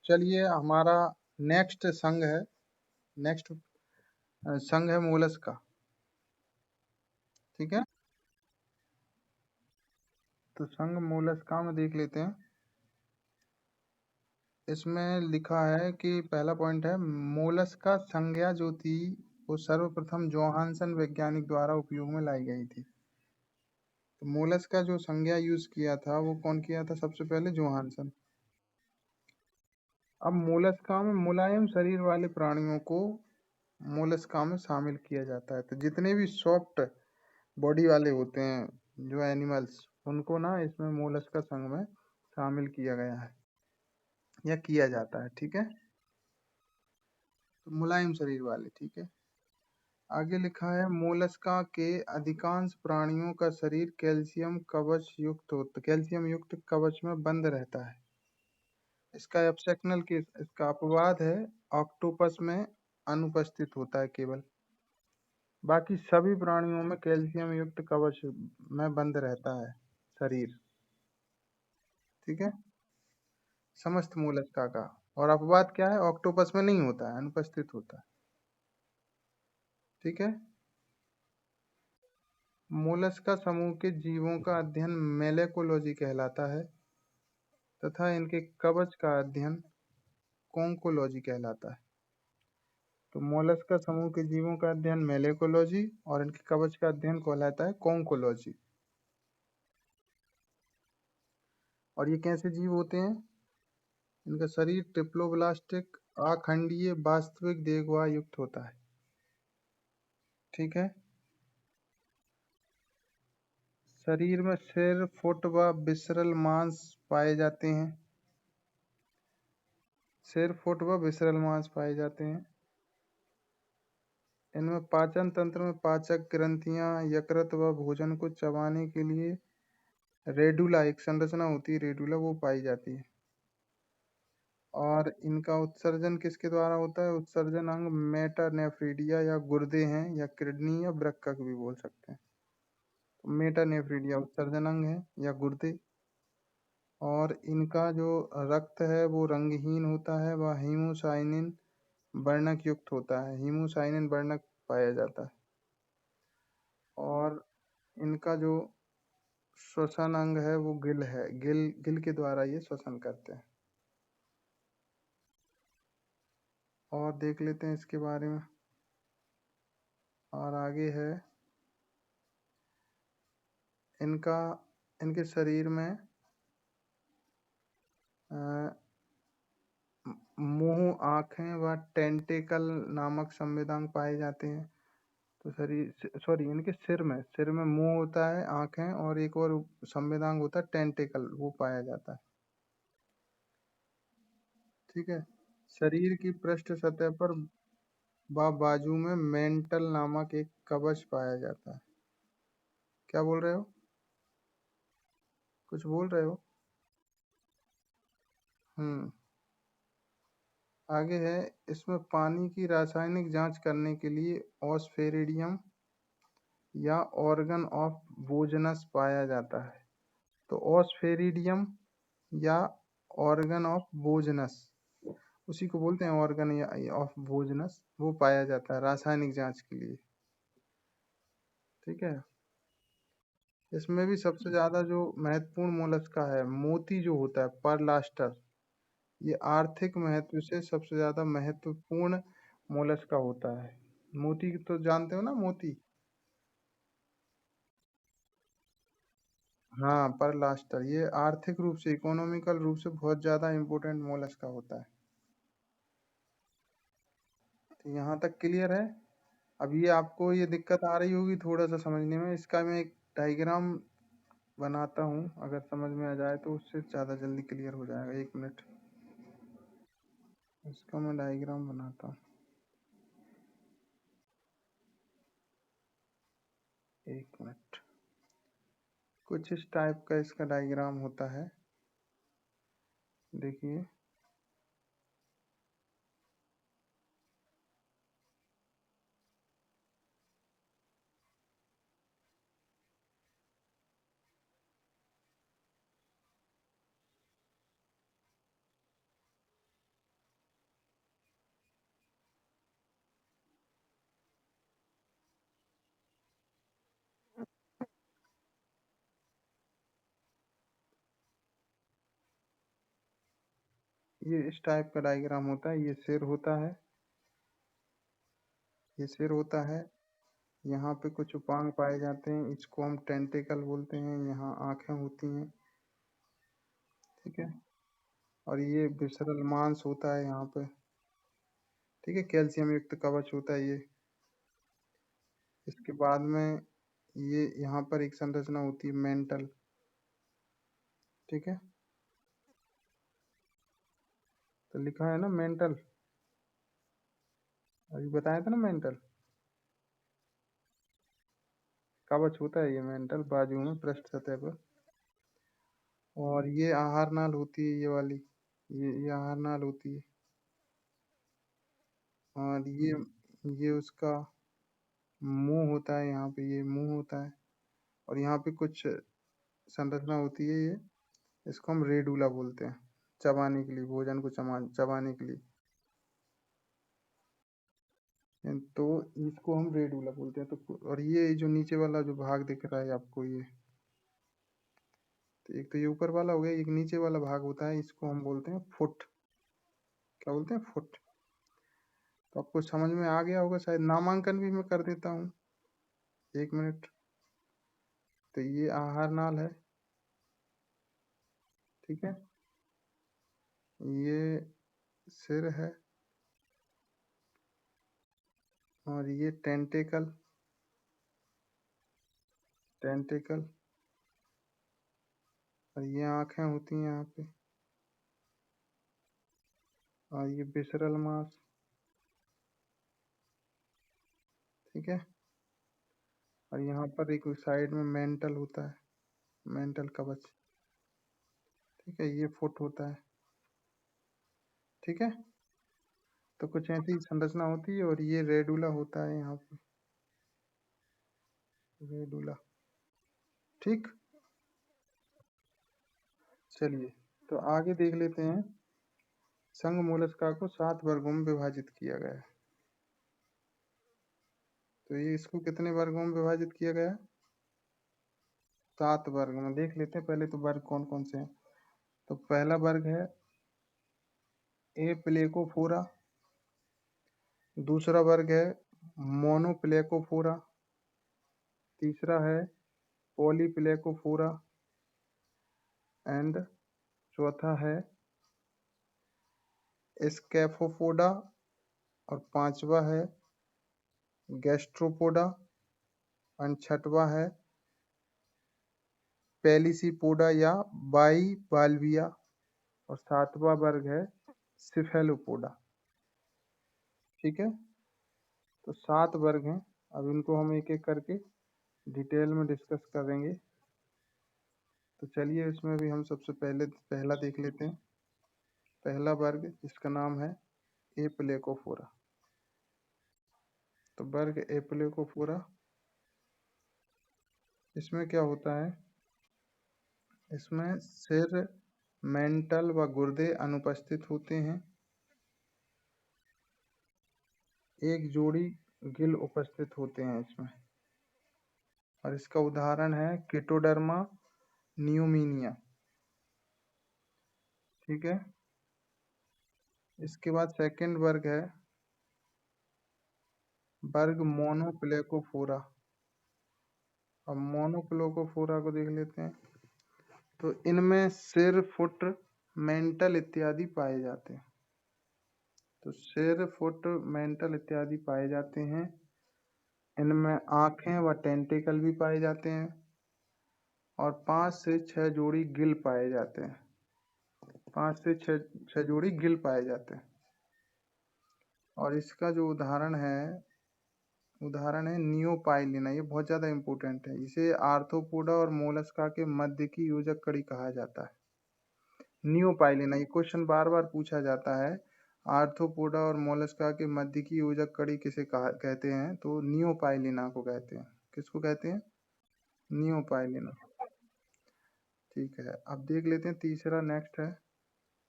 चलिए हमारा नेक्स्ट संघ है। नेक्स्ट संघ है मोलस्का। ठीक है, तो संघ मोलस्का में देख लेते हैं। इसमें लिखा है कि पहला पॉइंट है, मोलस्का संज्ञा जो थी वो सर्वप्रथम जोहानसन वैज्ञानिक द्वारा उपयोग में लाई गई थी। तो मोलस्का जो संज्ञा यूज किया था वो कौन किया था? सबसे पहले जोहानसन। अब मोलस्का में मुलायम शरीर वाले प्राणियों को मोलस्का में शामिल किया जाता है। तो जितने भी सॉफ्ट बॉडी वाले होते हैं जो एनिमल्स, उनको ना इसमें मोलस्का संघ में शामिल किया गया है या किया जाता है। ठीक है, तो मुलायम शरीर वाले। ठीक है, आगे लिखा है, मोलस्का के अधिकांश प्राणियों का शरीर कैल्शियम युक्त कवच में बंद रहता है। इसका एक्सेप्शनल केस, इसका अपवाद है, ऑक्टोपस में अनुपस्थित होता है केवल। बाकी सभी प्राणियों में कैल्शियम युक्त कवच में बंद रहता है शरीर। ठीक है, समस्त मोलस्का का। और अपवाद क्या है? ऑक्टोपस में नहीं होता है, अनुपस्थित होता है। ठीक है, मोलस्का समूह के जीवों का अध्ययन मेलेकोलॉजी कहलाता है तथा इनके कवच का अध्ययन कोंकोलॉजी कहलाता है। तो मोलस्का समूह के जीवों का अध्ययन मेलेकोलॉजी और इनके कवच का अध्ययन कहलाता है कोंकोलॉजी। और ये कैसे जीव होते हैं? इनका शरीर ट्रिप्लोब्लास्टिक अखंडीय वास्तविक देखभाल युक्त होता है। ठीक है, शरीर में सिर, फुट व विसरल मांस पाए जाते हैं। सिर, फुट व विसरल मांस पाए जाते हैं। इनमें पाचन तंत्र में पाचक ग्रंथियां, यकृत व भोजन को चबाने के लिए रेडुला, एक संरचना होती है रेडुला, वो पाई जाती है। और इनका उत्सर्जन किसके द्वारा होता है? उत्सर्जन अंग मेटानेफ्रीडिया या गुर्दे हैं, या किडनी या वृक्क भी बोल सकते हैं। तो मेटानेफ्रीडिया उत्सर्जन अंग है या गुर्दे। और इनका जो रक्त है वो रंगहीन होता है, वह हीमोसाइनिन वर्णक युक्त होता है। हीमोसाइनिन वर्णक पाया जाता है। और इनका जो श्वसन अंग है वो गिल है, गिल के द्वारा ये श्वसन करते हैं। और देख लेते हैं इसके बारे में। और आगे है, इनका इनके शरीर में मुंह, आंखें व टेंटेकल नामक संवेदनांग पाए जाते हैं। तो शरीर, सॉरी, इनके सिर में मुंह होता है, आंखें और एक और संवेदनांग होता है टेंटेकल, वो पाया जाता है। ठीक है, शरीर की पृष्ठ सतह पर बाजू में मेंटल नामक एक कवच पाया जाता है। क्या बोल रहे हो? कुछ बोल रहे हो? हम्म, आगे है, इसमें पानी की रासायनिक जांच करने के लिए ऑस्फेरिडियम या ऑर्गन ऑफ वोजनस पाया जाता है। तो ऑस्फेरिडियम या ऑर्गन ऑफ वोजनस, उसी को बोलते हैं ऑर्गन या ऑफ वोजनस, वो पाया जाता है रासायनिक जांच के लिए। ठीक है, इसमें भी सबसे ज्यादा जो महत्वपूर्ण मोलस्का है, मोती जो होता है परलास्टर, ये आर्थिक महत्व से सबसे ज्यादा महत्वपूर्ण मोलस्का होता है। मोती तो जानते हो ना, मोती। हाँ, परलास्टर ये आर्थिक रूप से, इकोनॉमिकल रूप से बहुत ज्यादा इम्पोर्टेंट मोलस्का होता है। तो यहाँ तक क्लियर है। अब ये आपको ये दिक्कत आ रही होगी थोड़ा सा समझने में, इसका मैं एक डायग्राम बनाता हूँ, अगर समझ में आ जाए तो उससे ज़्यादा जल्दी क्लियर हो जाएगा। 1 मिनट, इसका मैं डायग्राम बनाता हूँ। 1 मिनट, कुछ इस टाइप का इसका डायग्राम होता है, देखिए। ये इस टाइप का डायग्राम होता है। ये सिर होता है, ये सिर होता है। यहाँ पे कुछ उपांग पाए जाते हैं, इसको हम टेंटिकल बोलते हैं। यहाँ आंखें होती हैं, ठीक है। और ये विसरल मांस होता है यहाँ पे, ठीक है। कैल्शियम युक्त कवच होता है ये। इसके बाद में ये यहाँ पर एक संरचना होती है मेंटल, ठीक है। तो लिखा है ना मेंटल, अभी बताया था ना मेंटल कवच होता है। ये मेंटल बाजू में पृष्ठ सतह पर। और ये आहार नाल होती है, ये वाली, ये आहार नाल होती है। और ये उसका मुंह होता है, यहाँ पे ये मुंह होता है। और यहाँ पे कुछ संरचना होती है, ये इसको हम रेडूला बोलते हैं, चबाने के लिए, भोजन को चबाने के लिए। तो इसको हम रेडूला बोलते हैं। तो और ये जो नीचे वाला जो भाग दिख रहा है आपको, ये तो एक तो ये ऊपर वाला हो गया, एक नीचे वाला भाग होता है, इसको हम बोलते हैं फुट। क्या बोलते हैं? फुट। तो आपको समझ में आ गया होगा शायद, नामांकन भी मैं कर देता हूँ, 1 मिनट। तो ये आहार नाल है, ठीक है। ये सिर है, और ये टेंटेकल, टेंटेकल। और ये आंखें होती हैं यहाँ पे। और ये विसरल मांस, ठीक है। और यहाँ पर एक साइड में मेंटल होता है, मेंटल कवच, ठीक है। ये फुट होता है, ठीक है। तो कुछ ऐसी संरचना होती है। और ये रेडुला होता है यहाँ पे, रेडुला, ठीक। चलिए, तो आगे देख लेते हैं। संघ मोलस्का को 7 वर्गों में विभाजित किया गया है। तो ये इसको कितने वर्गों में विभाजित किया गया है? 7 वर्ग में। देख लेते हैं पहले तो वर्ग कौन कौन से हैं। तो पहला वर्ग है ए प्लेकोफोरा। दूसरा वर्ग है मोनोप्लेकोफोरा। तीसरा है पॉलीप्लेकोफोरा। एंड चौथा है स्कैफोपोडा। और पांचवा है गैस्ट्रोपोडा। और छठवा है पेलिसीपोडा या बाइबाल्विया। और सातवां वर्ग है सिफेलोपोडा, ठीक है। तो 7 वर्ग हैं। अब इनको हम एक एक करके डिटेल में डिस्कस करेंगे। तो चलिए, इसमें भी हम सबसे पहले पहला देख लेते हैं। पहला वर्ग जिसका नाम है एप्लेकोफोरा। तो वर्ग एप्लेकोफोरा, इसमें क्या होता है? इसमें सिर, मेंटल व गुर्दे अनुपस्थित होते हैं। एक जोड़ी गिल उपस्थित होते हैं इसमें। और इसका उदाहरण है किटोडर्मा न्यूमीनिया, ठीक है। इसके बाद सेकंड वर्ग है वर्ग मोनोप्लेकोफोरा। अब मोनोप्लेकोफोरा को देख लेते हैं। तो इनमें सिर, फुट, मेंटल इत्यादि पाए जाते हैं। तो सिर, फुट, मेंटल इत्यादि पाए जाते हैं। इनमें आंखें व टेंटिकल भी पाए जाते हैं। और 5 से 6 जोड़ी गिल पाए जाते हैं। 5 से 6 जोड़ी गिल पाए जाते हैं। और इसका जो उदाहरण है नियोपाइलिना। ये बहुत ज्यादा इंपॉर्टेंट है। इसे आर्थ्रोपोडा और मोलस्का के मध्य की योजक कड़ी कहा जाता है। नियोपाइलिना, ये क्वेश्चन बार बार पूछा जाता है। आर्थ्रोपोडा और मोलस्का के मध्य की योजक कड़ी किसे कहते हैं? तो नियोपाइलिना को कहते हैं। किसको कहते हैं? नियोपाइलिना, ठीक है। अब देख लेते हैं तीसरा,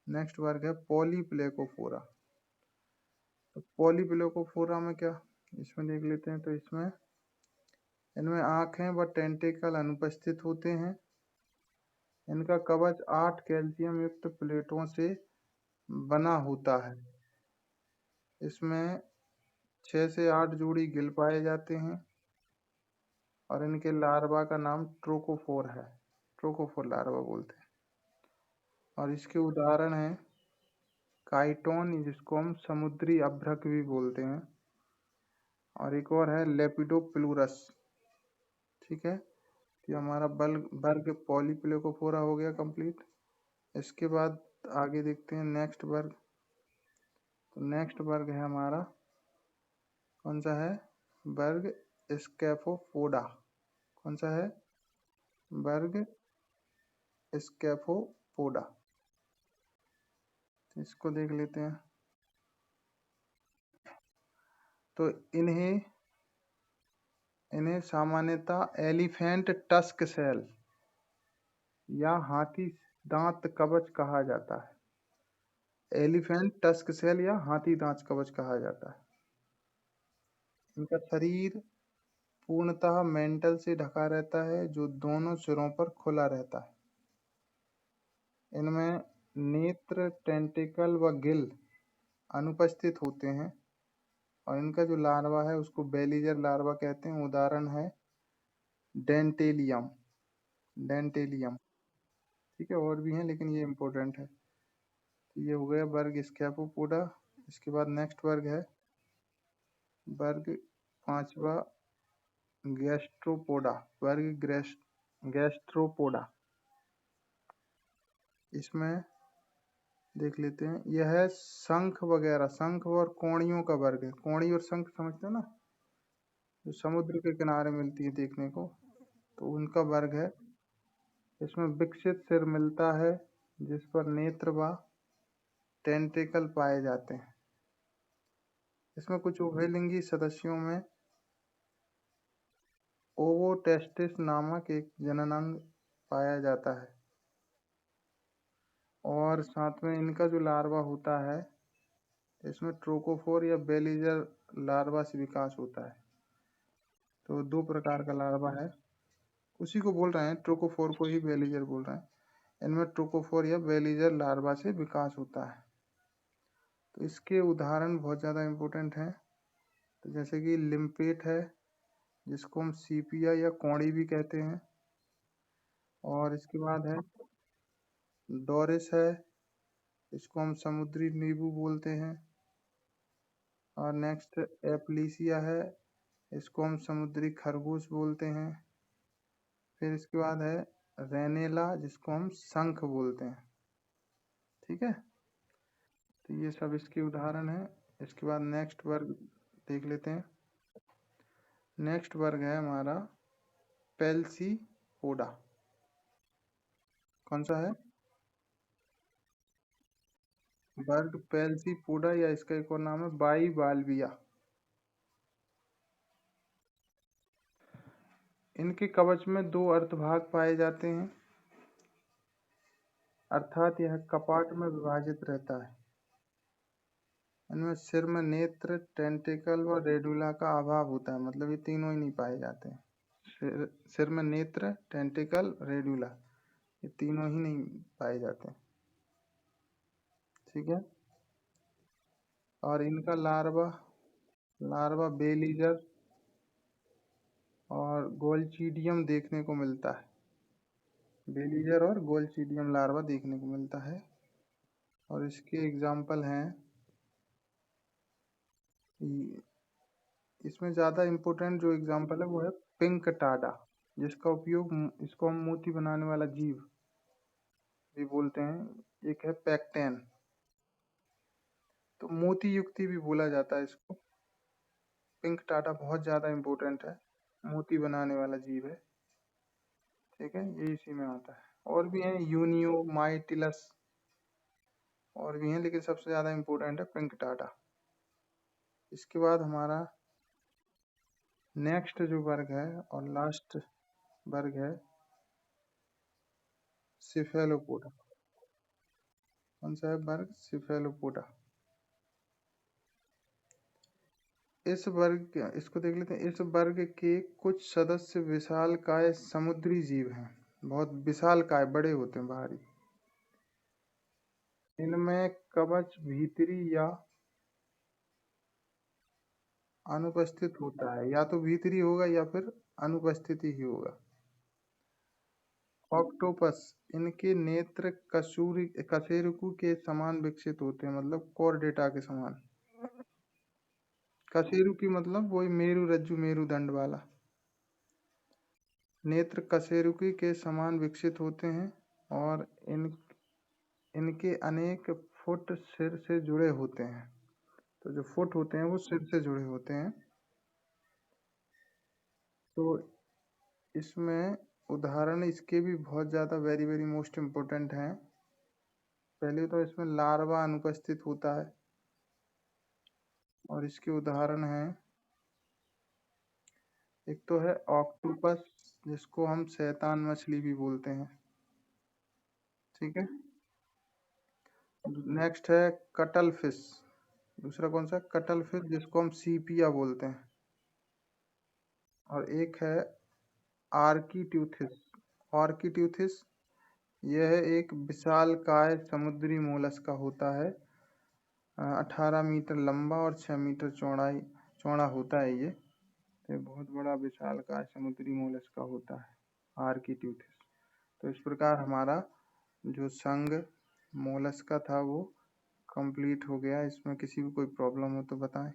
नेक्स्ट वर्ग है पॉलीप्लेकोफोरा। तो पॉलीप्लेकोफोरा में क्या, इसमें देख लेते हैं। तो इसमें इनमें आंखें व टेंटिकल अनुपस्थित होते हैं। इनका कवच 8 कैल्शियम युक्त प्लेटों से बना होता है। इसमें 6 से 8 जोड़ी गिल पाए जाते हैं और इनके लार्वा का नाम ट्रोकोफोर है। ट्रोकोफोर लार्वा बोलते हैं। और इसके उदाहरण हैं काइटोन, जिसको हम समुद्री अभ्रक भी बोलते हैं, और एक और है लेपिडोप्लूरस। ठीक है, ये हमारा वर्ग पॉलीप्लेकोफोरा हो गया कंप्लीट। इसके बाद आगे देखते हैं नेक्स्ट वर्ग। तो नेक्स्ट वर्ग है हमारा, कौन सा है? वर्ग स्कैफोपोडा। कौन सा है? वर्ग स्कैफोपोडा। इसको देख लेते हैं। तो इन्हें इन्हें सामान्यतः एलिफेंट टस्क सेल या हाथी दांत कवच कहा जाता है। एलिफेंट टस्क सेल या हाथी दांत कवच कहा जाता है। इनका शरीर पूर्णतः मेंटल से ढका रहता है, जो दोनों सिरों पर खुला रहता है। इनमें नेत्र, टेंटिकल व गिल अनुपस्थित होते हैं, और इनका जो लार्वा है उसको बेलीजर लार्वा कहते हैं। उदाहरण है डेंटेलियम। डेंटेलियम। ठीक है, और भी हैं लेकिन ये इम्पोर्टेंट है। तो ये हो गया वर्ग स्कैफोपोडा। इसके बाद नेक्स्ट वर्ग है वर्ग पांचवा गैस्ट्रोपोडा। वर्ग गैस्ट्रोपोडा। इसमें देख लेते हैं, यह है शंख वगैरह, शंख और कोणियों का वर्ग है। कोणी और शंख समझते हैं ना, जो समुद्र के किनारे मिलती है देखने को, तो उनका वर्ग है। इसमें विकसित सिर मिलता है, जिस पर नेत्र व टेंटिकल पाए जाते हैं। इसमें कुछ उभयलिंगी सदस्यों में ओवोटेस्टिस नामक एक जननांग पाया जाता है, और साथ में इनका जो लार्वा होता है, इसमें ट्रोकोफोर या बेलीजर लार्वा से विकास होता है। तो दो प्रकार का लार्वा है, उसी को बोल रहे हैं, ट्रोकोफोर को ही बेलीजर बोल रहे हैं। इनमें ट्रोकोफोर या बेलीजर लार्वा से विकास होता है। तो इसके उदाहरण बहुत ज़्यादा इम्पोर्टेंट हैं। तो जैसे कि लिम्पेट है, जिसको हम सीपिया या कौड़ी भी कहते हैं। और इसके बाद है डोरिस है, इसको हम समुद्री नींबू बोलते हैं। और नेक्स्ट एप्लीसिया है, इसको हम समुद्री खरगोश बोलते हैं। फिर इसके बाद है रेनेला, जिसको हम शंख बोलते हैं। ठीक है, तो ये सब इसके उदाहरण हैं। इसके बाद नेक्स्ट वर्ग देख लेते हैं। नेक्स्ट वर्ग है हमारा पेल्सीपोडा। कौन सा है? वर्ग पेल्सीपोडा, या इसका एक और नाम है बाइवाल्विया। इनके कवच में दो अर्धभाग पाए जाते हैं, अर्थात यह कपाट में विभाजित रहता है। इनमें सिर में नेत्र, टेंटिकल व रेडुला का अभाव होता है, मतलब ये तीनों ही नहीं पाए जाते हैं। सिर में नेत्र, टेंटिकल, रेडुला, ये तीनों ही नहीं पाए जाते हैं। ठीक है, और इनका लार्वा लार्वा बेलीजर और गोल्चिडियम देखने को मिलता है। बेलीजर और गोल्चिडियम लार्वा देखने को मिलता है। और इसके एग्जाम्पल हैं, इसमें ज़्यादा इम्पोर्टेंट जो एग्जाम्पल है वो है पिंक टाडा, जिसका उपयोग इसको हम मोती बनाने वाला जीव भी बोलते हैं। एक है पैक्टेन, तो मोती युक्ति भी बोला जाता है इसको। पिंक टाडा बहुत ज़्यादा इम्पोर्टेंट है, मोती बनाने वाला जीव है। ठीक है, ये इसी में आता है। और भी हैं यूनियो माइटिलस, और भी हैं, लेकिन सबसे ज़्यादा इम्पोर्टेंट है पिंक टाडा। इसके बाद हमारा नेक्स्ट जो वर्ग है और लास्ट वर्ग है सिफेलोपोडा। कौन सा है वर्ग? सिफेलोपोडा। इसको देख लेते हैं। इस वर्ग के कुछ सदस्य विशालकाय समुद्री जीव हैं, बहुत विशालकाय, बड़े होते हैं, भारी। इनमें कवच भीतरी या अनुपस्थित होता है, या तो भीतरी होगा या फिर अनुपस्थिति ही होगा। ऑक्टोपस, इनके नेत्र कशेरुकु के समान विकसित होते हैं, मतलब कॉर्डेटा के समान। कशेरुकी मतलब वही मेरु रज्जु मेरुदंड वाला। नेत्र कशेरुकी के समान विकसित होते हैं और इनके अनेक फुट सिर से जुड़े होते हैं। तो जो फुट होते हैं वो सिर से जुड़े होते हैं। तो इसमें उदाहरण इसके भी बहुत ज़्यादा वेरी वेरी मोस्ट इम्पोर्टेंट हैं। पहले तो इसमें लार्वा अनुपस्थित होता है और इसके उदाहरण हैं, एक तो है ऑक्टोपस जिसको हम शैतान मछली भी बोलते हैं, ठीक है। नेक्स्ट है कटल फिश। दूसरा कौन सा, कटल फिश जिसको हम सीपिया बोलते हैं। और एक है आर्कीट्यूथिस। आर्कीट्यूथिस यह एक विशालकाय समुद्री मोलस्का होता है। 18 मीटर लंबा और 6 मीटर चौड़ा होता है ये। तो बहुत बड़ा विशालकाय समुद्री मोलस्का होता है आर्कीट्यूथिस। तो इस प्रकार हमारा जो संघ मोलस्का था वो कंप्लीट हो गया। इसमें किसी को कोई प्रॉब्लम हो तो बताएं।